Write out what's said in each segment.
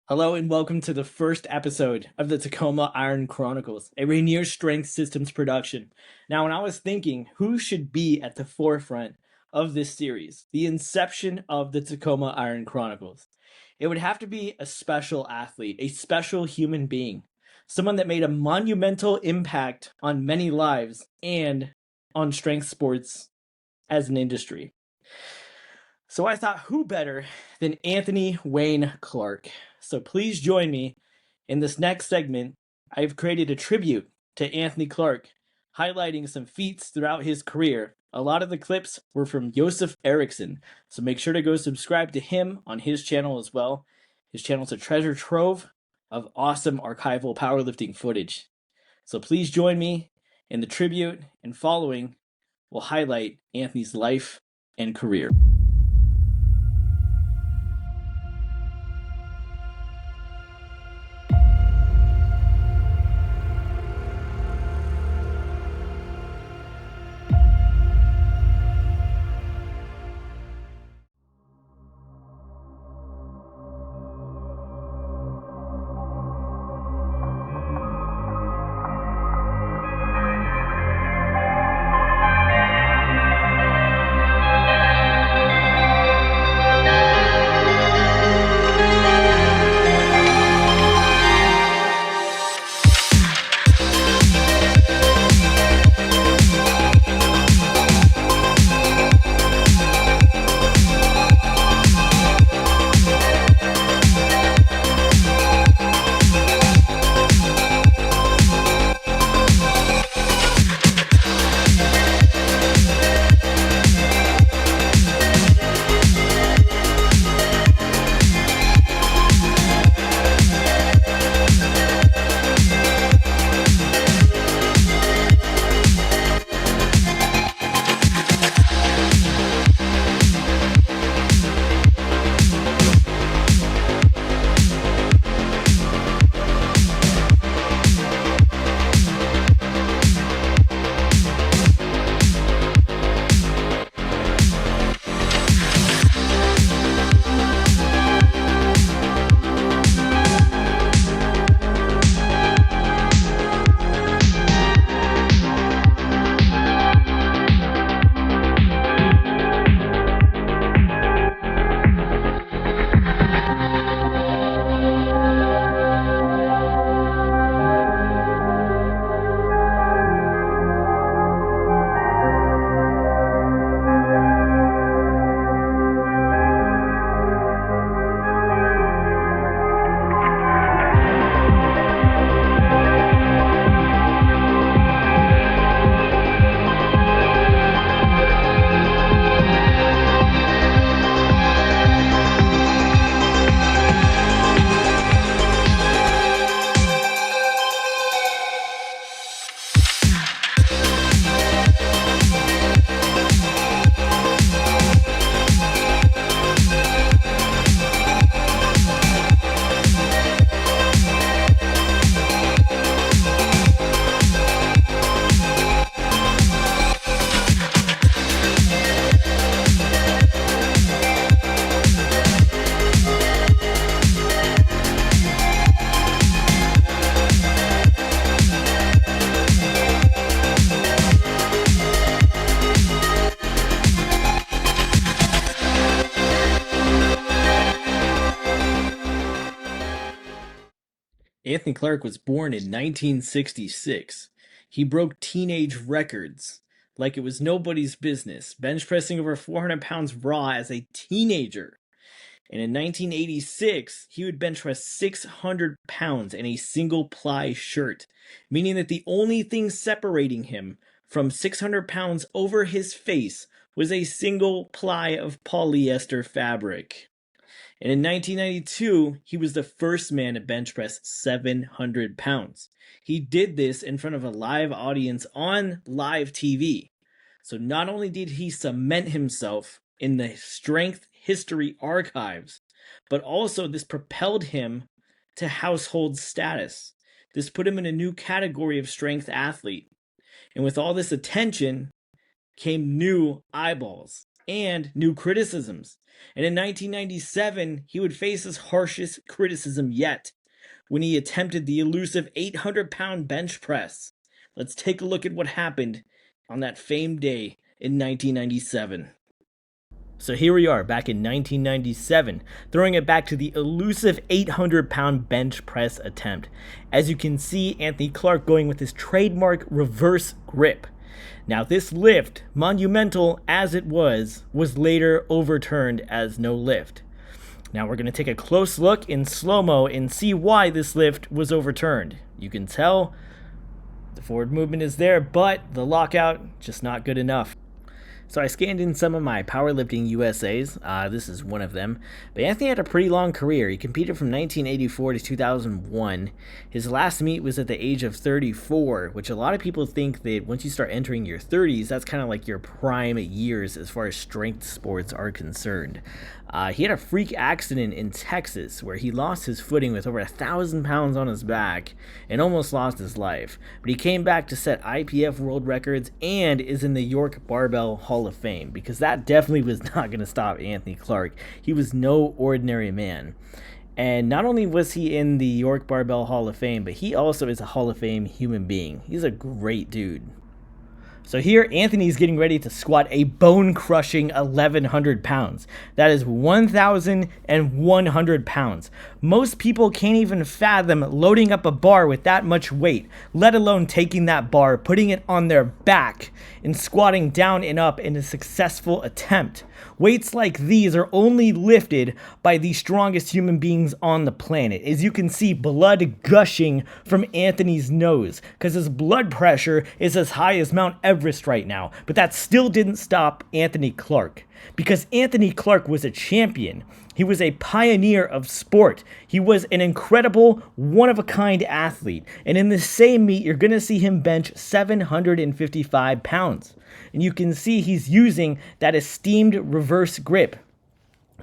Hello and welcome to the first episode of the Tacoma Iron Chronicles, a Rainier Strength Systems production. Now, when I was thinking who should be at the forefront of this series, the inception of the Tacoma Iron Chronicles, it would have to be a special athlete, a special human being, someone that made a monumental impact on many lives and on strength sports as an industry. So I thought, who better than Anthony Wayne Clark? So please join me in this next segment. I've created a tribute to Anthony Clark, highlighting some feats throughout his career. A lot of the clips were from Josef Eriksson, so make sure to go subscribe to him on his channel as well. His channel's a treasure trove of awesome archival powerlifting footage. So please join me in the tribute, and following will highlight Anthony's life and career. Anthony Clark was born in 1966. He broke teenage records like it was nobody's business, bench pressing over 400 pounds raw as a teenager. And in 1986, he would bench press 600 pounds in a single ply shirt, meaning that the only thing separating him from 600 pounds over his face was a single ply of polyester fabric. And in 1992, he was the first man to bench press 700 pounds. He did this in front of a live audience on live TV. So not only did he cement himself in the strength history archives, but also this propelled him to household status. This put him in a new category of strength athlete. And with all this attention came new eyeballs. and new criticisms. And in 1997, he would face his harshest criticism yet when he attempted the elusive 800-pound bench press. Let's take a look at what happened on that famed day in 1997. So here we are back in 1997, throwing it back to the elusive 800-pound bench press attempt. As you can see, Anthony Clark going with his trademark reverse grip. Now this lift, monumental as it was later overturned as no lift. Now we're going to take a close look in slow-mo and see why this lift was overturned. You can tell the forward movement is there, but the lockout just not good enough. So I scanned in some of my powerlifting USAs. This is one of them. But Anthony had a pretty long career. He competed from 1984 to 2001. His last meet was at the age of 34, which a lot of people think that once you start entering your 30s, that's kind of like your prime years as far as strength sports are concerned. He had a freak accident in Texas where he lost his footing with over 1,000 pounds on his back and almost lost his life. But he came back to set IPF world records and is in the York Barbell Hall of Fame, because that definitely was not going to stop Anthony Clark. He was no ordinary man. And not only was he in the York Barbell Hall of Fame, but he also is a Hall of Fame human being. He's a great dude. So here, Anthony's getting ready to squat a bone-crushing 1,100 pounds. That is 1,100 pounds. Most people can't even fathom loading up a bar with that much weight, let alone taking that bar, putting it on their back, and squatting down and up in a successful attempt. Weights like these are only lifted by the strongest human beings on the planet. As you can see, blood gushing from Anthony's nose, because his blood pressure is as high as Mount Everest right now. But that still didn't stop Anthony Clark, because Anthony Clark was a champion. He was a pioneer of sport. He was an incredible, one-of-a-kind athlete. And in the same meet, you're going to see him bench 755 pounds. And you can see he's using that esteemed reverse grip.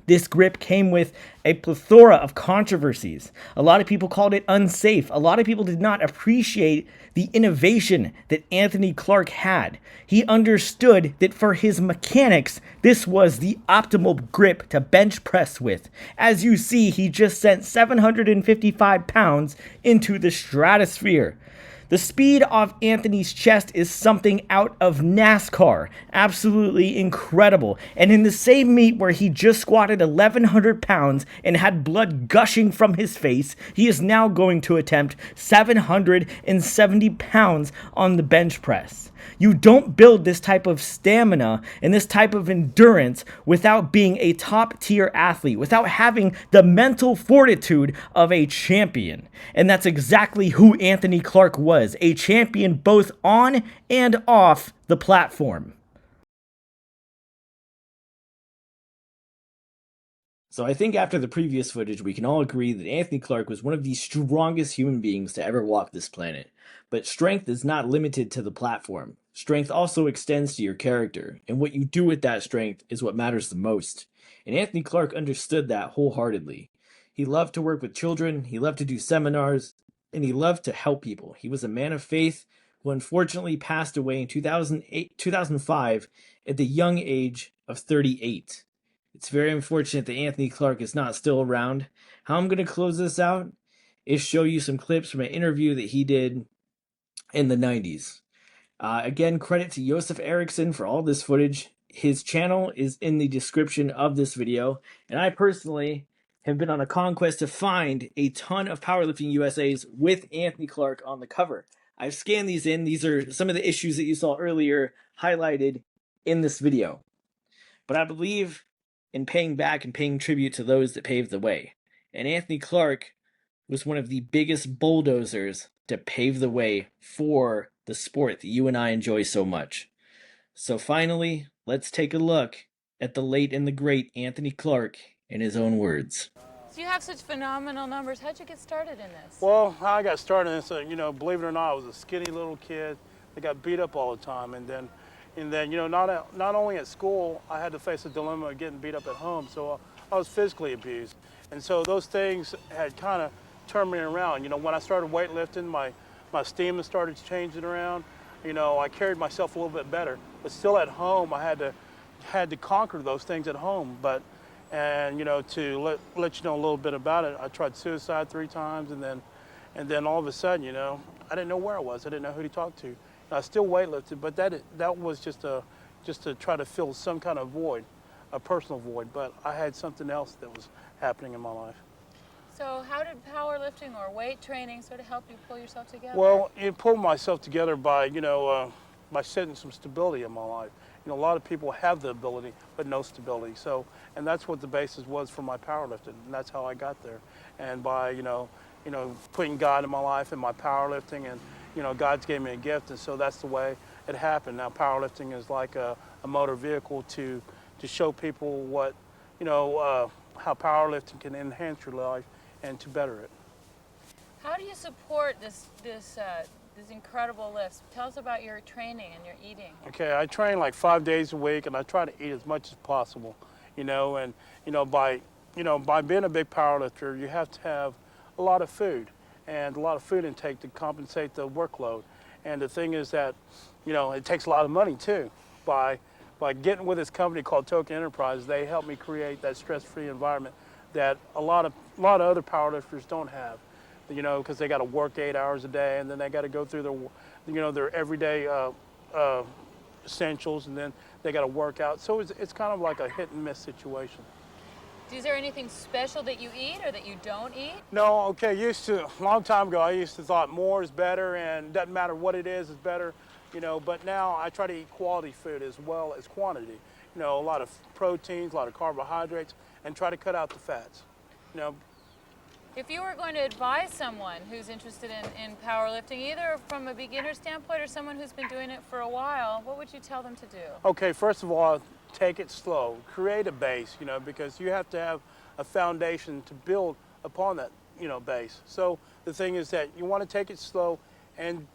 This grip came with a plethora of controversies. A lot of people called it unsafe. A lot of people did not appreciate the innovation that Anthony Clark had. He understood that for his mechanics, this was the optimal grip to bench press with. As you see, he just sent 755 pounds into the stratosphere. The speed of Anthony's chest is something out of NASCAR. Absolutely incredible. And in the same meet where he just squatted 1,100 pounds and had blood gushing from his face, he is now going to attempt 770 pounds on the bench press. You don't build this type of stamina and this type of endurance without being a top-tier athlete, without having the mental fortitude of a champion. And that's exactly who Anthony Clark was, a champion both on and off the platform. So I think after the previous footage, we can all agree that Anthony Clark was one of the strongest human beings to ever walk this planet. But strength is not limited to the platform. Strength also extends to your character, and what you do with that strength is what matters the most. And Anthony Clark understood that wholeheartedly. He loved to work with children, he loved to do seminars, and he loved to help people. He was a man of faith who unfortunately passed away in 2005 at the young age of 38. It's very unfortunate that Anthony Clark is not still around. How I'm going to close this out is show you some clips from an interview that he did in the 90s. Again, credit to Josef Eriksson for all this footage. His channel is in the description of this video, and I personally have been on a conquest to find a ton of powerlifting USAs with Anthony Clark on the cover. I've scanned these in. These are some of the issues that you saw earlier highlighted in this video. But I believe in paying back and paying tribute to those that paved the way. And Anthony Clark was one of the biggest bulldozers to pave the way for the sport that you and I enjoy so much. So finally, let's take a look at the late and the great Anthony Clark in his own words. So you have such phenomenal numbers. How'd you get started in this? Well, how I got started in this, believe it or not, I was a skinny little kid that got beat up all the time. And then not only at school, I had to face the dilemma of getting beat up at home. So I was physically abused. And so those things had kind of turned me around. When I started weightlifting, my stamina started changing around. I carried myself a little bit better. But still at home, I had to had to conquer those things at home. But, and you know, to let you know a little bit about it, I tried suicide 3 times, and then all of a sudden, you know, I didn't know where I was. I didn't know who to talk to. I still weightlifted, but that was just to try to fill some kind of void, a personal void. But I had something else that was happening in my life. So how did powerlifting or weight training sort of help you pull yourself together? Well, it pulled myself together by, you know, by setting some stability in my life. You know, a lot of people have the ability, but no stability. So, and that's what the basis was for my powerlifting, and that's how I got there. And by, you know, putting God in my life and my powerlifting, and, you know, God's gave me a gift, and so that's the way it happened. Now, powerlifting is like a motor vehicle to show people what, you know, how powerlifting can enhance your life and to better it. How do you support this incredible list? Tell us about your training and your eating. Okay, I train like 5 days a week, and I try to eat as much as possible. You know, and by being a big powerlifter, you have to have a lot of food and a lot of food intake to compensate the workload. And the thing is that, you know, it takes a lot of money too. By getting with this company called Token Enterprise, they helped me create that stress-free environment that a lot of other powerlifters don't have. You know, because they got to work 8 hours a day, and then they got to go through their, you know, their everyday essentials, and then they got to work out. So it's kind of like a hit and miss situation. Is there anything special that you eat or that you don't eat? No, okay, a long time ago, I used to thought more is better, and doesn't matter what it is better, you know, but now I try to eat quality food as well as quantity. You know, a lot of proteins, a lot of carbohydrates, and try to cut out the fats. You know, if you were going to advise someone who's interested in powerlifting, either from a beginner standpoint or someone who's been doing it for a while, what would you tell them to do? Okay, first of all, take it slow. Create a base, you know, because you have to have a foundation to build upon that, you know, base. So the thing is that you want to take it slow and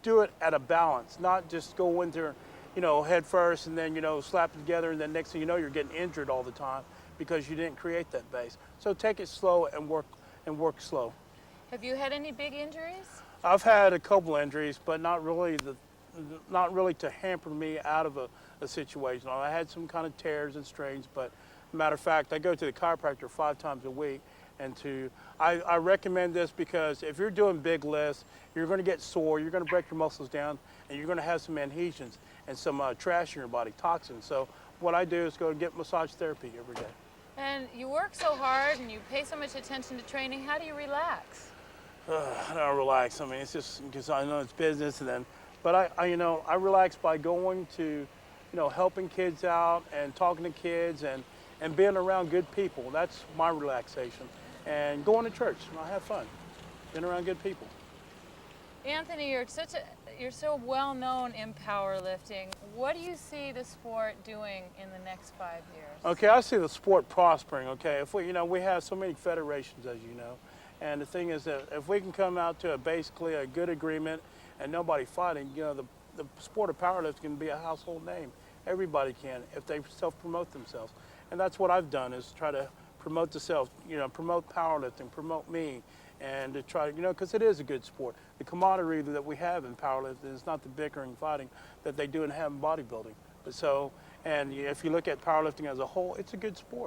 do it at a balance, not just go into, you know, head first and then, you know, slap it together, and then next thing you know, you're getting injured all the time because you didn't create that base. So take it slow and work slow. Have you had any big injuries? I've had a couple injuries, but not really to hamper me out of a situation. I had some kind of tears and strains, but matter of fact, I go to the chiropractor 5 times a week, and I recommend this because if you're doing big lifts, you're going to get sore, you're going to break your muscles down, and you're going to have some adhesions and some trash in your body, toxins. So what I do is go and get massage therapy every day. And you work so hard and you pay so much attention to training. How do you relax? I don't relax. I mean, it's just because I know it's business, but I relax by going to, you know, helping kids out and talking to kids and being around good people. That's my relaxation. And going to church. I have fun. Being around good people. Anthony, you're so well known in powerlifting. What do you see the sport doing in the next 5 years? Okay, I see the sport prospering. Okay, if we have so many federations, as you know, and the thing is that if we can come out to basically a good agreement and nobody fighting, you know, the sport of powerlifting can be a household name. Everybody can if they self-promote themselves, and that's what I've done is try to promote the self, you know, promote powerlifting, promote me. And to try, you know, because it is a good sport. The camaraderie that we have in powerlifting is not the bickering, fighting that they do in bodybuilding. But so, and if you look at powerlifting as a whole, it's a good sport.